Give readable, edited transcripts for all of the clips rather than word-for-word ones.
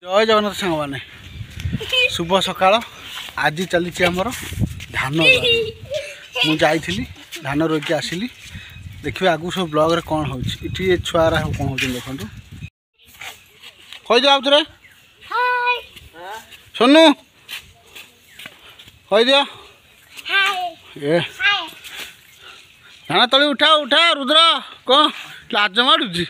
जय जगन्नाथ सांग मैंने शुभ सकाल। आज चली आमर धान मुझे धान रोक आसली देखिए आगु सब ब्लॉग रे कौन हो छुआरा कौन हो देखो कही दियो आउे सोनू कही दियो ए धान तली उठा उठा रुद्र कौन लाज मारूची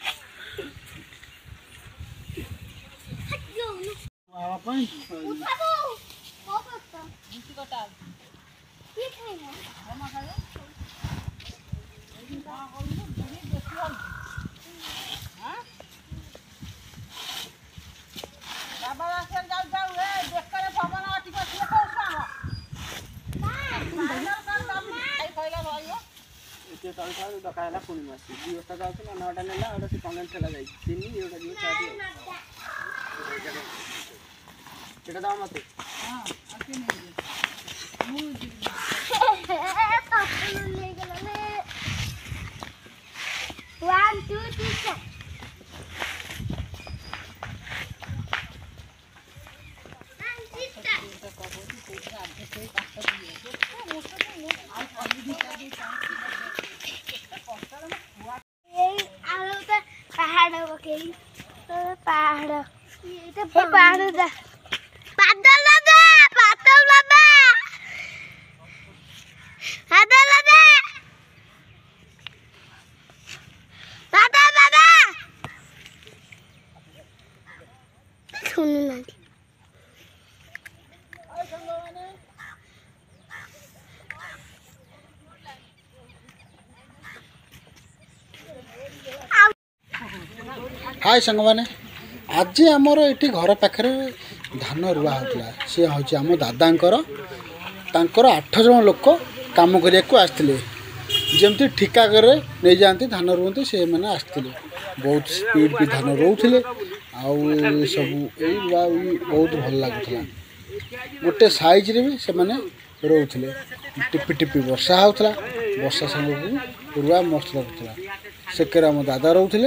डका पुणी मासी दी बस्ता जाऊँ नौटा नेला गोटे से कमेंट ठेला जाए तीन गोटा जी चाटा दाम मत पहाड़ पहाड़ बादल बादल बाबा बादल दादा दादा सुन हाय सांग मैंने आज आमर ये घर पाखे धान रुआ होता सी हूँ आम दादांकर 8 जन लोक काम करने को आसते जमती ठिका करे नहीं जाती धान रुंती से मैंने आसते बहुत स्पीड भी धान रोते आउ सब बहुत भल लगुला गोटे साइज रे भी से मैंने रोते टिपी टिपी वर्षा होता वर्षा संग रुआ मस्त लगुला से आम दादा रोते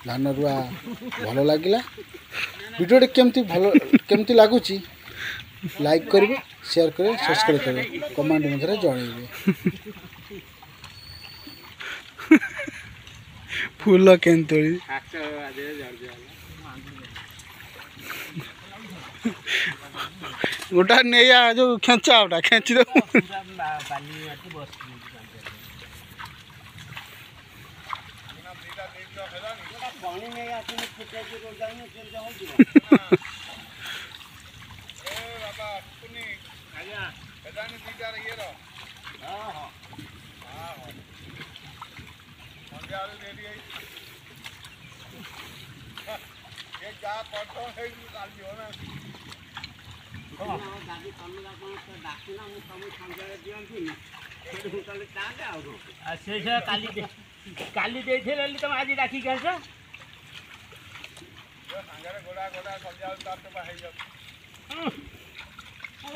धान रुआ भल लगिला वीडियो केमती लगुच लाइक करेंगे शेयर करेंगे सब्सक्राइब करेंगे कमेंट मध्य जनइबे फूल केन्तोली गोटा नहीं जो खेचा गोटा खेची दो काली तुम आज डाकी आस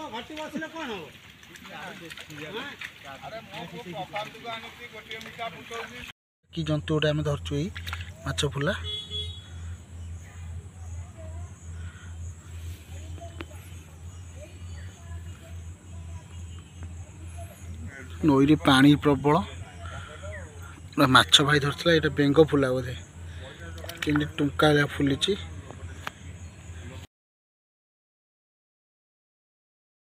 घटी बसले कौन हम कि जंतु गोटे आम धरचु यही माछ फुला नई पानी प्रबल माछ भाई धरता ये बेंग फुला बोधे कि टुंका फुली